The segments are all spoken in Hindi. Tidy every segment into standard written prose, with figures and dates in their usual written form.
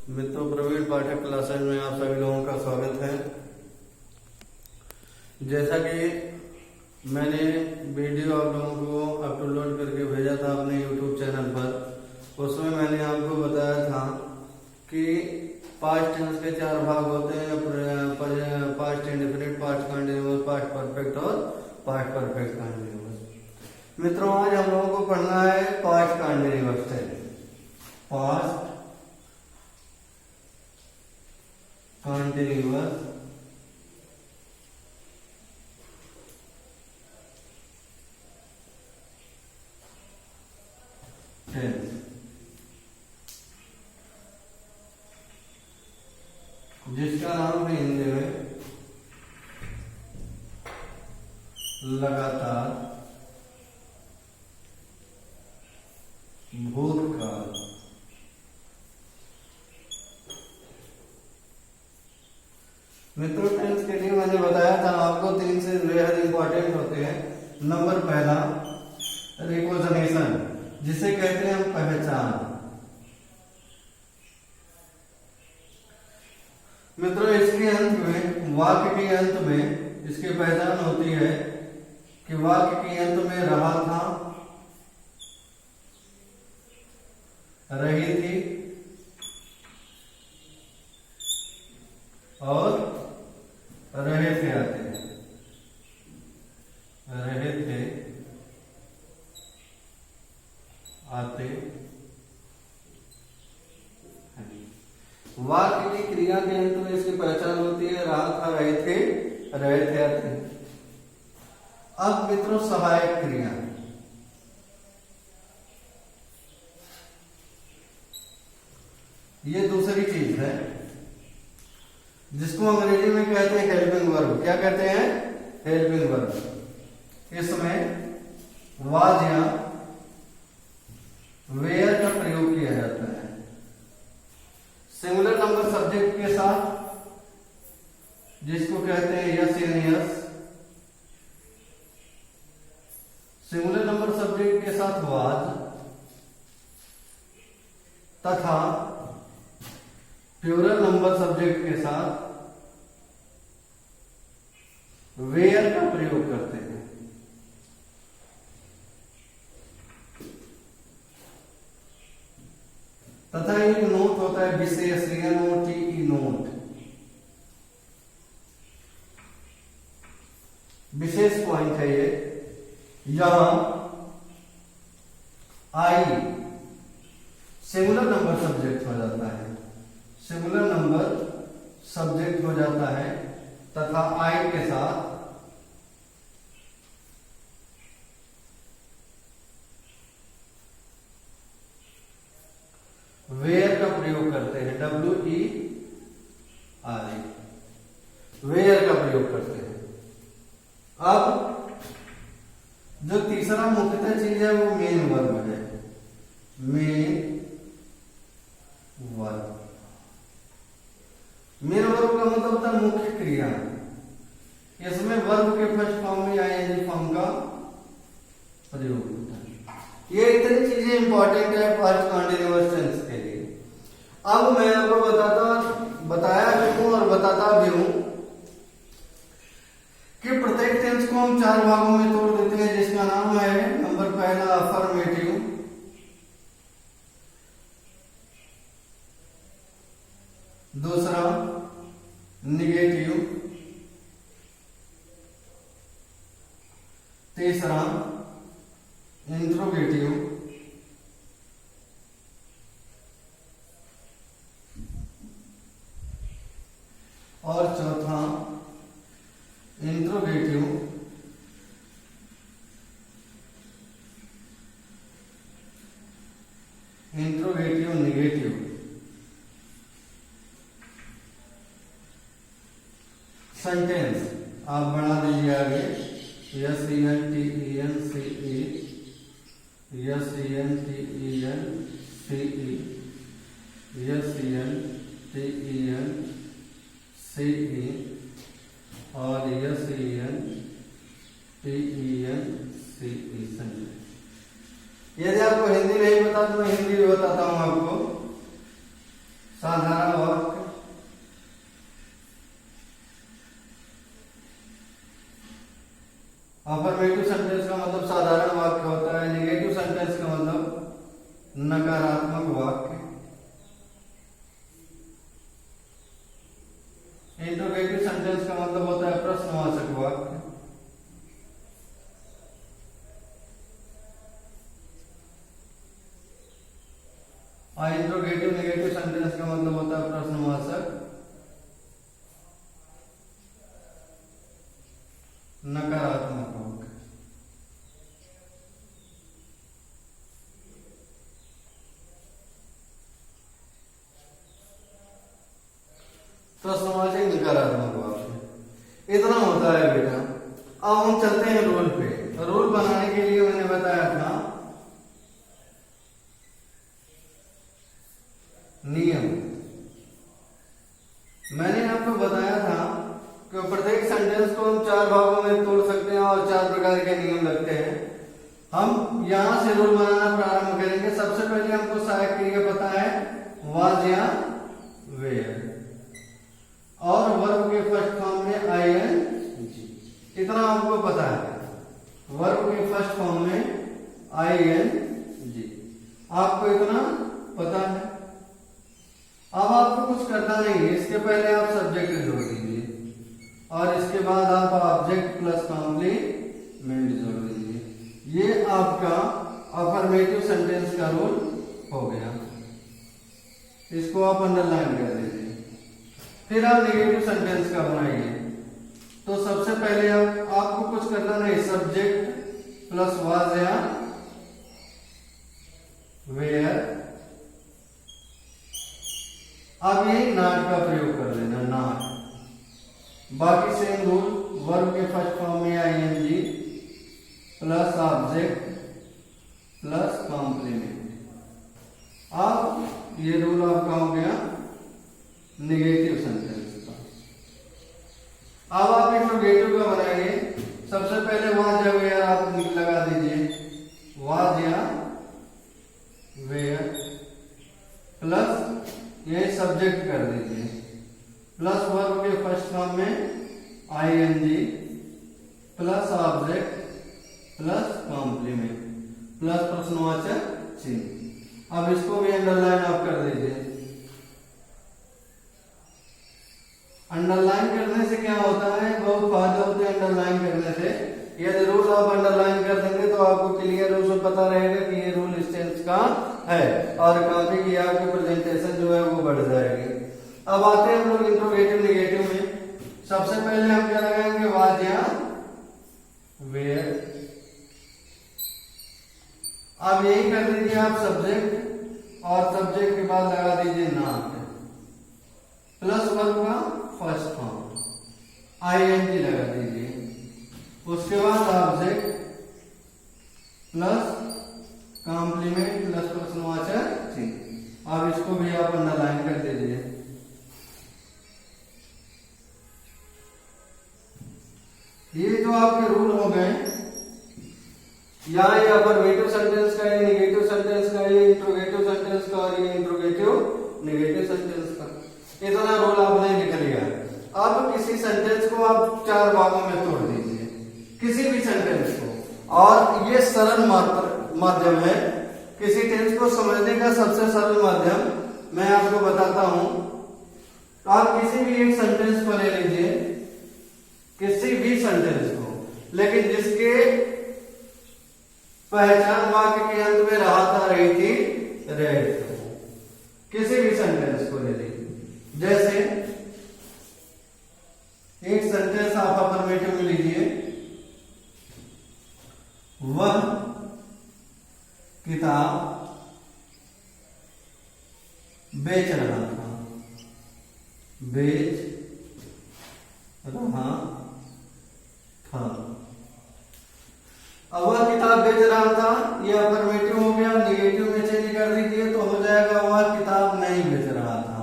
मित्रों, प्रवीण पाठक क्लासेज में आप सभी लोगों का स्वागत है। जैसा कि मैंने वीडियो आप लोगों को अपलोड करके भेजा था अपने YouTube चैनल पर, उसमें मैंने आपको बताया था कि पास्ट टेंस के 4 भाग होते हैं, past indefinite, past continuous, past perfect और पास्ट परफेक्ट कंटिन्यूअस। मित्रों, आज हम लोगों को पढ़ना है past continuous tense. Past continuous tense, जिसका नाम है हिंदी में लगातार भूतकाल। मित्रों, टेंस के लिए मैंने बताया था आपको 3 से बेहद इंपॉर्टेंट होते हैं। नंबर पहला रिकॉग्निशन, जिसे कहते हैं हम पहचान। मित्रों, इसके अंत में, वाक्य के अंत में इसकी पहचान होती है कि वाक्य के अंत में रहा था, रही थी और रहे थे आते हैं, रहे थे आते हैं। वाक्य की क्रिया के अंत में इसकी पहचान होती है, रहा था, रहे थे आते। अब मित्रों, सहायक क्रिया, ये दूसरी चीज है जिसको अंग्रेजी में कहते हैं हेल्पिंग वर्ब। क्या कहते हैं? Helping verb. इसमें वाज या वेयर का प्रयोग किया जाता है सिंगुलर नंबर सब्जेक्ट के साथ, जिसको कहते हैं यस या यस। सिंगुलर नंबर सब्जेक्ट के साथ वाज तथा प्लूरल नंबर सब्जेक्ट के साथ वेयर का प्रयोग करते हैं। तथा एक नोट होता है विशेष, नोट, विशेष पॉइंट है ये। यहां आई सिंगुलर नंबर सब्जेक्ट हो जाता है, सिंगुलर नंबर सब्जेक्ट हो जाता है तथा आई के साथ वेयर का प्रयोग करते हैं, WER, वेयर का प्रयोग करते हैं। अब जो तीसरा मुख्यतः चीज है वो मेन वर्ब है, मेन वर्ब। मेन वर्ब का मतलब होता है मुख्य क्रिया। इसमें वर्ब के फर्स्ट फॉर्म में आईएनजी फॉर्म का प्रयोग होता है। ये इतनी चीजें इंपॉर्टेंट है पास्ट कंटिन्यूअस टेंस के लिए। अब मैं आपको बताया भी हूं और बताता भी हूं कि प्रत्येक टेंस को हम 4 भागों में तोड़ देते हैं, जिसका नाम है नंबर पहला अफर्मेटिव, दूसरा निगेटिव, तीसरा इंट्रोगेटिव, और चौथा इंट्रोगेटिव, निगेटिव। सेंटेंस आप बढ़ा दीजिए आगे, SENTENCE, और SENTENCE। यदि आपको हिंदी नहीं पता तो मैं हिंदी भी बताता हूं आपको। साधारण वाक्य। अफर्मेटिव सेंटेंस का मतलब साधारण वाक्य होता है। नेगेटिव सेंटेंस का मतलब नकारात्मक वाक्य। इंट्रोगेटिव सेंटेंस का मतलब होता है प्रश्नवाचक वाक्य। और इंट्रोगेटिव नेगेटिव सेंटेंस का मतलब होता है प्रश्नवाचक नकारात्मक वाक्य। प्रश्नवाचक नकारात्मक वाक्य इतना होता है बेटा। अब हम चलते हैं रूल पे। रूल बनाने के लिए मैंने बताया था नियम। मैंने आपको बताया था कि प्रत्येक सेंटेंस को हम 4 भागों में तोड़ सकते हैं और 4 प्रकार के नियम लगते हैं। हम यहां से रूल बनाना प्रारंभ करेंगे। सबसे पहले हमको सहायक क्रिया पता है वाज या वेयर, और वर्ब के फर्स्ट फॉर्म में आई एन जी, इतना आपको पता है। वर्ब के फर्स्ट फॉर्म में आई एन जी, आपको इतना पता है। अब आपको कुछ करना नहीं है। इसके पहले आप सब्जेक्ट जोड़ दीजिए और इसके बाद आप ऑब्जेक्ट प्लस कॉम्प्लीमेंट जोड़ दीजिए। ये आपका अफर्मेटिव सेंटेंस का रूल हो गया। इसको आप अंडरलाइन कर दीजिए। फिर आप नेगेटिव सेंटेंस का बनाइए। तो सबसे पहले आपको कुछ करना नहीं। सब्जेक्ट प्लस वाज या वेयर। अब यही नॉट का प्रयोग कर लेना, नॉट। बाकी सेम रूल। वर्ब के फर्स्ट फॉर्म में I N G plus object plus complement. अब ये रूल आपका हो गया नेगेटिव सेंटेंस का। अब आप इंट्रोगेटिव का बनाएंगे। सबसे पहले वाज या वेयर आप लगा दीजिए। वाज या वेयर प्लस ये सब्जेक्ट कर दीजिए प्लस वर्ब के फर्स्ट फॉर्म में I N G plus object plus complement plus प्रश्नवाचक चिन्ह। अब इसको भी अंडरलाइन आप कर दीजिए। अंडरलाइन करने से क्या होता है, बहुत फायदे होते हैं अंडरलाइन करने से। यदि रूल आप अंडरलाइन कर देंगे तो आपको क्लियर रूल से पता रहेगा कि ये रूल इस टेंस का है और कॉपी की आपकी प्रेजेंटेशन जो है वो बढ़ जाएगी। अब आते हैं हम लोग इंट्रोगेटिव नेगेटिव में। सबसे पहले हम क्या लगाएंगे, वाज या वेयर। अब यही कर दीजिए आप सब्जेक्ट और सब्जेक्ट के बाद लगा दीजिए नॉट प्लस वर्ब का first form I N G लगा दीजिए। उसके बाद ऑब्जेक्ट प्लस कॉम्प्लीमेंट प्लस प्रश्नवाचक चिन्ह। अब इसको भी आप अंडरलाइन कर दीजिए। ये जो आपके रूल हो गए, यहाँ ये अफर्मेटिव सेंटेंस का, ये नेगेटिव सेंटेंस का, ये इंट्रोगेटिव सेंटेंस का और ये इंट्रोगेटिव नेगेटिव सेंटेंस का, इतना रूल आपने लिख लिया। अब किसी सेंटेंस को आप 4 भागों में तोड़ दीजिए, किसी भी सेंटेंस को। और ये सरल माध्यम है, किसी टेंस को समझने का सबसे सरल माध्यम मैं आपको बताता हूं। आप किसी भी एक सेंटेंस को ले लीजिए, किसी भी सेंटेंस को, लेकिन जिसके पहचान वाक्य के अंत में राहत आ रही थी रेड। किसी भी सेंटेंस को ले लीजिए। जैसे एक सेंटेंस आप अफर्मेटिव में लीजिए, वह किताब बेच रहा था, बेच रहा था। अब वह किताब बेच रहा था, यह अफर्मेटिव हो गया। नेगेटिव में चेंज कर दीजिए तो हो जाएगा वह किताब नहीं बेच रहा था।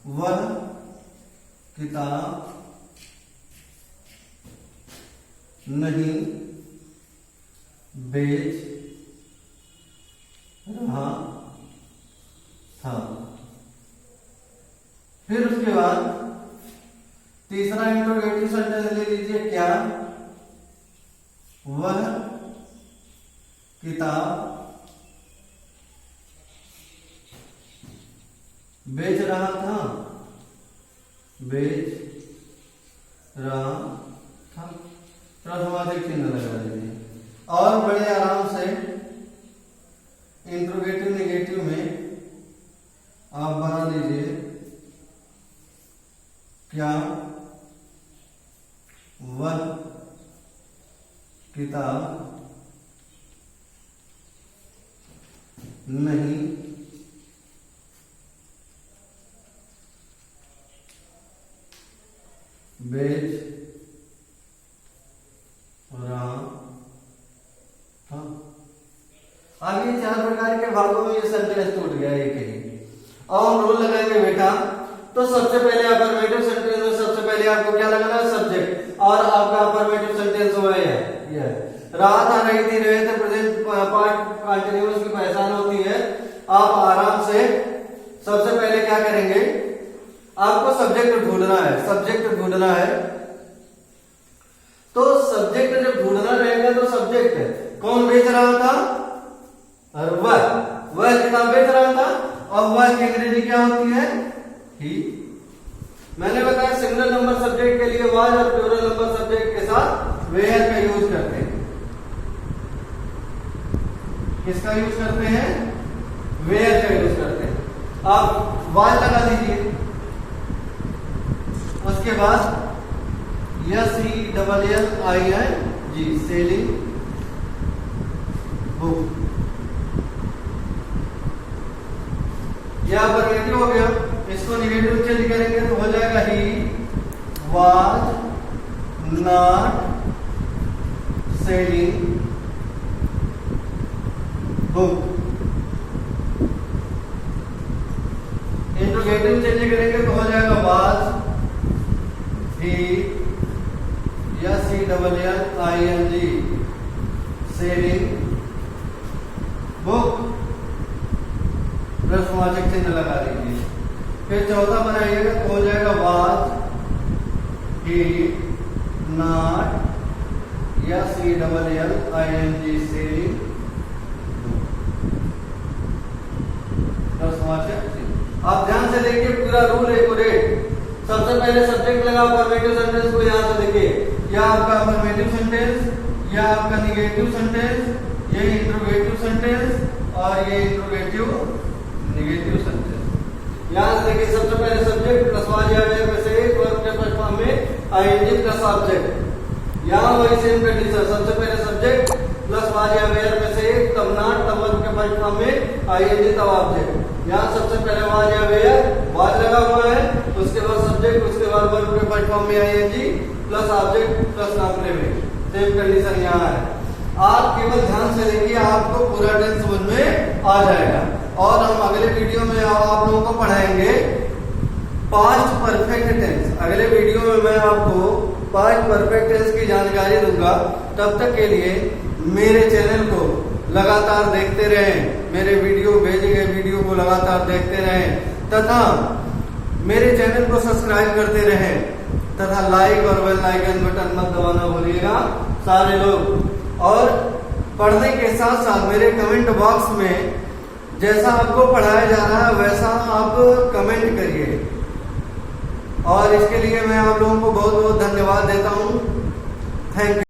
वह किताब नहीं बेच रहा था। फिर उसके बाद तीसरा इंट्रोगेटिव सेंटेंस ले लीजिए, क्या वह किताब बेच रहा था, बेच रहा था, प्रश्नवाचक चिन्ह लगा दीजिए। और बड़े आराम से इंट्रोगेटिव नेगेटिव में आप बना लीजिए, क्या वह किताब नहीं बेच रहा था। अब ये 4 प्रकार के भागों में ये सेंटेंस टूट गया एक ही। अब हम रूल लगाएंगे बेटा, तो सबसे पहले अफर्मेटिव सेंटेंस में सबसे पहले आपको क्या लगाना है, सब्जेक्ट। और आपका अफर्मेटिव सेंटेंस हुआ ये रहा था, रही थी, रहे थे, प्रेजेंट पार्ट कंटीन्यूअस की पहचान होती है। आप आराम से सबसे पहले क्या करेंगे, आपको सब्जेक्ट ढूंढना है, सब्जेक्ट ढूंढना है। तो सब्जेक्ट जब ढूंढना रहेगा तो सब्जेक्ट कौन बेच रहा था, और वह किताब बेच रहा था। और वह की अंग्रेजी क्या होती है, ही। मैंने बताया सिंगल नंबर सब्जेक्ट के लिए वाज और प्लूरल नंबर सब्जेक्ट के साथ वेयर का यूज करते हैं। किसका यूज करते हैं, वेयर का यूज करते हैं। आप वाज लगा दीजिए, उसके बाद SELLING सेलिंग बुक, यह अफर्मेटिव हो गया। इसको निगेटिव चेंज करेंगे तो हो जाएगा he was not selling book. Interrogative change करेंगे तो हो जाएगा was he SELLING selling book, प्रश्नवाचक चिन्ह लगा दीजिए। फिर चौथा बनाइएगा तो हो जाएगा was he not SELLING selling book, प्रश्नवाचक चिन्ह। आप ध्यान से देखिए, पूरा रूल एक्यूरेट। सबसे पहले सब्जेक्ट लगा, अफर्मेटिव सेंटेंस को यहां से देखिए, यह आपका अफर्मेटिव सेंटेंस, यह आपका निगेटिव सेंटेंस, ये इंट्रोगेटिव सेंटेंस और ये इंट्रोगेटिव नेगेटिव सेंटेंस। यहां से देखिए, सबसे पहले सब्जेक्ट प्लस वाज या वेयर में से एक वर्ब के फर्स्ट फॉर्म में आईएनजी प्लस ऑब्जेक्ट। यहां वही सेम कंडीशन, सबसे पहले सब्जेक्ट प्लस वाज या वेयर में से एक, तब नॉट, तब वर्ब के फर्स्ट फॉर्म में आईएनजी तब ऑब्जेक्ट। यहां सबसे पहले वाज या वेयर, वाज लगा हुआ है, उसके बाद सब्जेक्ट, उसके बाद वर्ब के फर्स्ट फॉर्म में I N G plus object plus complement. Same condition यहां है। आप केवल ध्यान से देखिए, आपको पूरा टेंस समझ में आ जाएगा। और हम अगले वीडियो में आप लोगों को पढ़ाएंगे पास्ट परफेक्ट टेंस। अगले वीडियो में मैं आपको पास्ट परफेक्ट टेंस की जानकारी दूंगा। तब तक के लिए मेरे चैनल को लगातार देखते रहें, मेरे वीडियो भेजे गए वीडियो को लगातार देखते रहें, तथा मेरे चैनल को सब्सक्राइब करते रहें, तथा लाइक और बेल आइकन बटन मत दबाना भूलिएगा सारे लोग। और पढ़ने के साथ साथ मेरे कमेंट बॉक्स में जैसा आपको पढ़ाया जा रहा है वैसा आप कमेंट करिए। और इसके लिए मैं आप लोगों को बहुत बहुत धन्यवाद देता हूँ। Thank you.